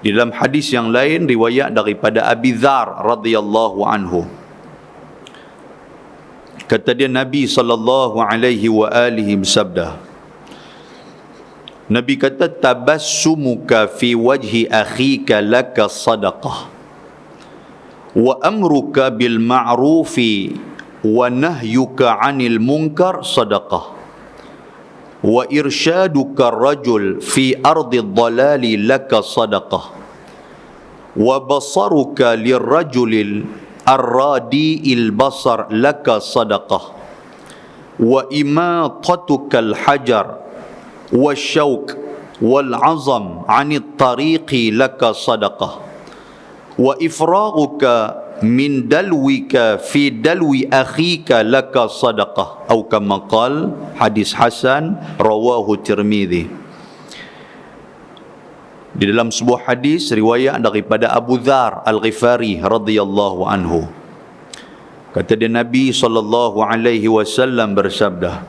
Di dalam hadis yang lain riwayat daripada Abi Dzar radhiyallahu anhu, kata dia Nabi sallallahu alaihi wa alihi bersabda, Nabi kata, tabassumuka fi wajhi akhika laka sadaqah wa amruka bil ma'rufi wa nahyuka 'anil munkar sadaqah wa irsyaduka rajul fi ardi dhalali laka sadaqah wa basaruka lirrajulil arradi'il basar laka sadaqah wa imatatuka al-hajar wa syauq wal 'azam 'anit tariqi laka sadaqah wa ifraghuka min dalwika fi dalwi akhika laka sadaqah atau kama qala. Hadis hasan rawahu Tirmizi. Di dalam sebuah hadis riwayat daripada Abu Dzar Al-Ghifari radhiyallahu anhu, kata dia Nabi sallallahu alaihi wasallam bersabda,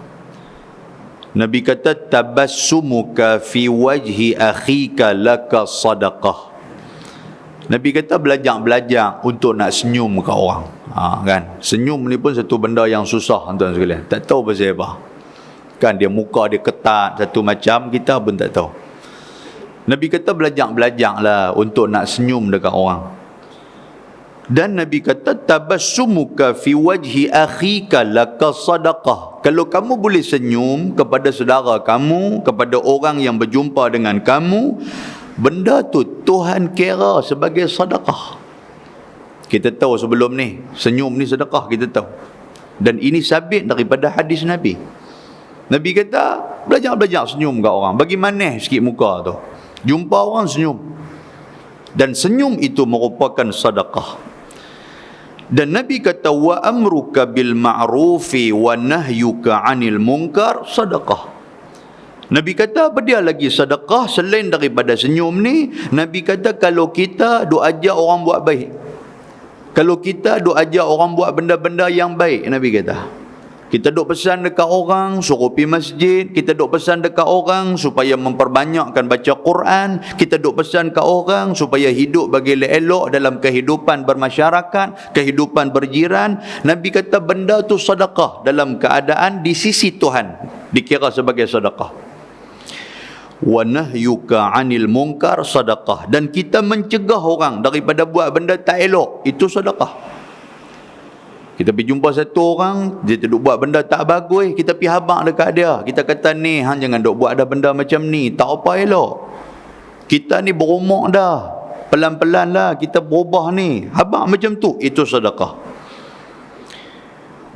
Nabi kata, tabassumuka fi wajhi akhika laka sadaqah. Nabi kata belajar untuk nak senyum ke orang. Kan? Senyum ni pun satu benda yang susah tuan sekalian. Tak tahu pasal apa. Kan dia muka dia ketat satu macam, kita pun tak tahu. Nabi kata belajarlah untuk nak senyum dekat orang. Dan Nabi kata tabassumuka fi wajhi akhika laka sadaqah. Kalau kamu boleh senyum kepada saudara kamu, kepada orang yang berjumpa dengan kamu, benda tu Tuhan kira sebagai sedekah. Kita tahu sebelum ni senyum ni sedekah, kita tahu. Dan ini sabit daripada hadis Nabi. Nabi kata belajar senyum kat orang, bagi manis sikit muka tu, jumpa orang senyum. Dan senyum itu merupakan sedekah. Dan Nabi kata wa amruka bil ma'rufi wa nahyuka 'anil munkar sedekah. Nabi kata apa dia lagi sedekah selain daripada senyum ni? Nabi kata kalau kita duk ajak orang buat baik, kalau kita duk ajak orang buat benda-benda yang baik, Nabi kata, kita duk pesan dekat orang suruh pergi masjid, kita duk pesan dekat orang supaya memperbanyakkan baca Quran, kita duk pesan dekat orang supaya hidup bagi elok dalam kehidupan bermasyarakat, kehidupan berjiran. Nabi kata benda tu sedekah dalam keadaan di sisi Tuhan dikira sebagai sedekah. Wa nahyuka 'anil munkar sedekah. Dan kita mencegah orang daripada buat benda tak elok, itu sedekah. Kita pergi jumpa satu orang, dia duk buat benda tak bagus, kita pergi habaq dekat dia, kita kata ni hang jangan duk buat ada benda macam ni, tak apa elok. Kita ni berumur dah, pelan-pelan lah kita berubah ni, habaq macam tu, itu sedekah.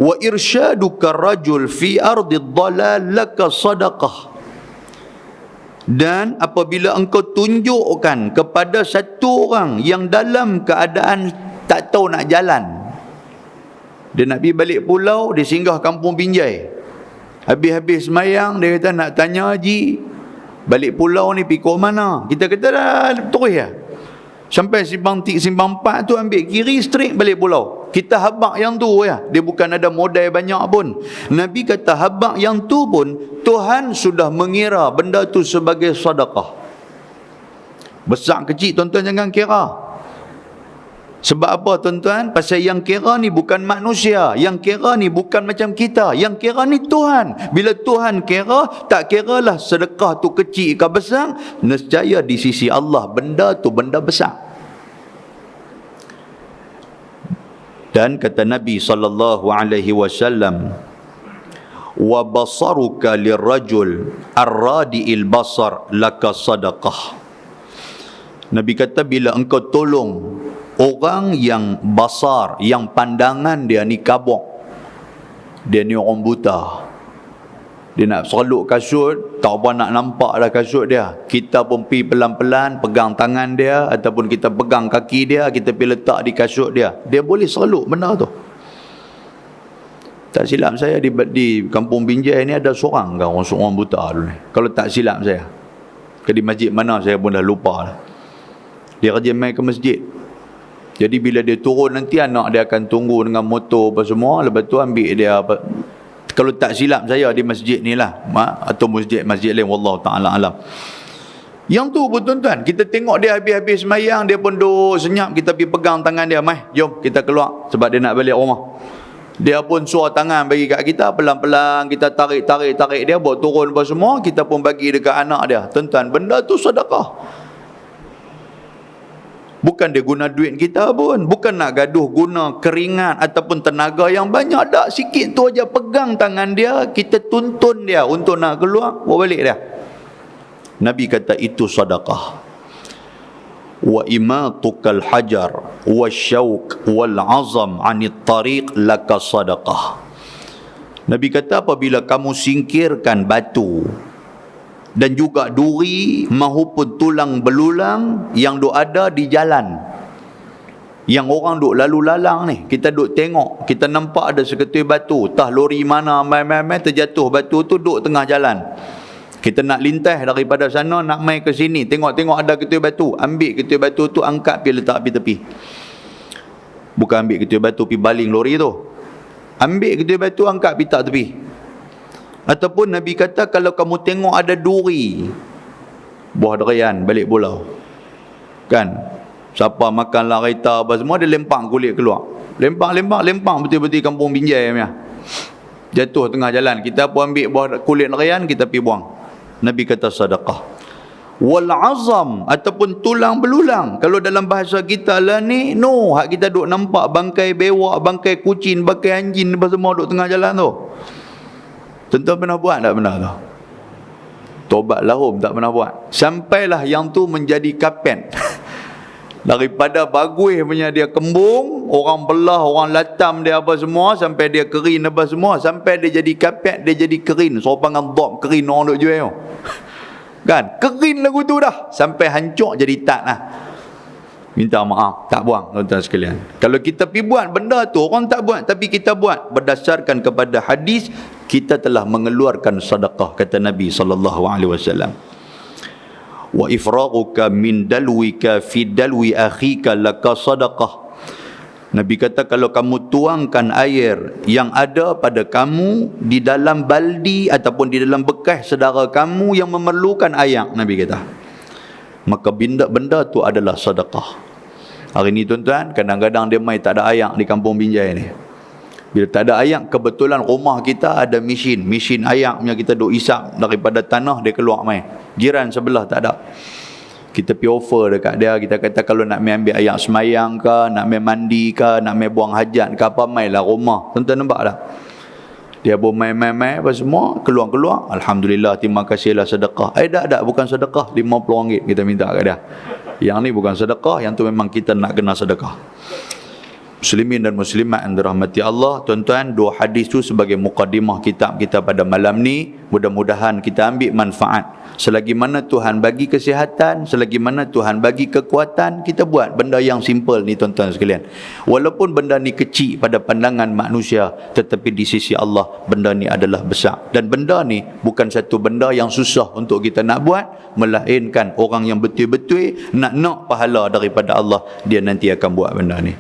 Wa irsyaduka rajul fi ardi dhalal laka sadaqah. Dan apabila engkau tunjukkan kepada satu orang yang dalam keadaan tak tahu nak jalan, dia nak pergi balik pulau, dia singgah kampung Binjai, habis-habis semayang dia kata nak tanya Haji, balik pulau ni pergi ke mana? Kita kata dah terus ya, sampai simpang 4 tu ambil kiri straight balik pulau. Kita habaq yang tu ya, dia bukan ada modal banyak pun. Nabi kata habaq yang tu pun Tuhan sudah mengira benda tu sebagai sedekah. Besar kecil tuan-tuan jangan kira. Sebab apa tuan-tuan? Pasal yang kira ni bukan manusia, yang kira ni bukan macam kita, yang kira ni Tuhan. Bila Tuhan kira, tak kiralah sedekah tu kecil ke besar, nescaya di sisi Allah benda tu benda besar. Dan kata Nabi sallallahu alaihi wasallam, wa basaruka lirrajul arradi'il basar laka sadaqah. Nabi kata bila engkau tolong orang yang basar, yang pandangan dia ni kabuk, dia ni orang buta, dia nak serluk kasut, tak apa nak nampak dah kasut dia, kita pun pergi pelan-pelan pegang tangan dia ataupun kita pegang kaki dia, kita pergi letak di kasut dia, dia boleh serluk benda tu. Tak silap saya di kampung Binjai ni ada seorang orang buta dulu ni, kalau tak silap saya, ke di masjid mana saya pun dah lupa lah. Dia kerja main ke masjid. Jadi bila dia turun nanti anak dia akan tunggu dengan motor apa semua, lepas tu ambil dia apa, kalau tak silap saya di masjid ni lah, atau masjid lain, wallahu ta'ala alam. Yang tu pun tuan-tuan, kita tengok dia habis-habis semayang, dia pun duduk senyap, kita pergi pegang tangan dia, mai, jom kita keluar, sebab dia nak balik rumah. Dia pun suar tangan bagi kat kita, pelan-pelan kita tarik dia, buat turun apa semua, kita pun bagi dekat anak dia. Tuan-tuan, benda tu sedekah. Bukan dia guna duit kita pun, bukan nak gaduh guna keringat ataupun tenaga yang banyak, tak, sikit tu aja pegang tangan dia, kita tuntun dia untuk nak keluar, bawa balik dia. Nabi kata itu sedekah. Wa imatukal hajar wasyauq wal azam 'anit tariq laka sedekah. Nabi kata apabila kamu singkirkan batu dan juga duri mahupun tulang belulang yang duk ada di jalan, yang orang duk lalu lalang ni, kita duk tengok, kita nampak ada seketul batu, tah lori mana mai terjatuh batu tu duk tengah jalan. Kita nak lintas daripada sana nak mai ke sini, tengok-tengok ada ketul batu, ambil ketul batu tu, angkat pergi letak pergi tepi. Bukan ambil ketul batu pergi baling lori tu, ambil ketul batu angkat pergi tak tepi. Ataupun Nabi kata kalau kamu tengok ada duri, buah durian balik pulau, kan, siapa makan lah raita apa semua, dia lempang kulit keluar, lempang betul-betul kampung Binjai punya, jatuh tengah jalan, kita pun ambil buah kulit durian, kita pergi buang. Nabi kata sedekah. Wal azam ataupun tulang belulang, kalau dalam bahasa kita lah ni, no, hak kita duk nampak bangkai bewak, bangkai kucing, bangkai anjing apa semua duk tengah jalan tu. Tentu pernah buat tak pernah tu? Tobat lahum tak pernah buat. Sampailah yang tu menjadi kapet. Daripada bagus punya dia kembung, orang belah, orang latam dia apa semua, sampai dia kerin apa semua, sampai dia jadi kapet, dia jadi kerin. Sopangan dop kerin orang duk jual. Kan? Kerin lagu tu dah. Sampai hancur jadi tak lah. Minta maaf, tak buang tuan-tuan sekalian. Kalau kita pergi buat benda tu, orang tak buat, tapi kita buat berdasarkan kepada hadis, kita telah mengeluarkan sedekah, kata Nabi SAW. Wa ifraquka min dalwika fi dalwi akhika laka sedekah. Nabi kata kalau kamu tuangkan air yang ada pada kamu di dalam baldi ataupun di dalam bekas saudara kamu yang memerlukan air, Nabi kata, maka benda tu adalah sedekah. Hari ni tuan-tuan, kadang-kadang dia mai tak ada air di kampung Binjai ni. Bila tak ada air, kebetulan rumah kita ada mesin air punya, kita duk isap daripada tanah, dia keluar mai. Jiran sebelah tak ada. Kita pergi offer dekat dia, kita kata kalau nak mai ambil air semayang ke, nak mai mandi ke, nak mai buang hajat ke apa, mailah rumah. Tuan-tuan nampak tak? Dia pun mai apa semua, keluar. Alhamdulillah, terima kasihlah sedekah. Tak, bukan sedekah, RM50 kita minta kat dia. Yang ni bukan sedekah, yang tu memang kita nak kena sedekah. Muslimin dan muslimat yang dirahmati Allah, tuan-tuan, dua hadis tu sebagai mukadimah kitab kita pada malam ni. Mudah-mudahan kita ambil manfaat. Selagi mana Tuhan bagi kesihatan, selagi mana Tuhan bagi kekuatan, kita buat benda yang simple ni tuan-tuan sekalian. Walaupun benda ni kecil pada pandangan manusia, tetapi di sisi Allah benda ni adalah besar. Dan benda ni bukan satu benda yang susah untuk kita nak buat, melainkan orang yang betul-betul nak pahala daripada Allah, dia nanti akan buat benda ni.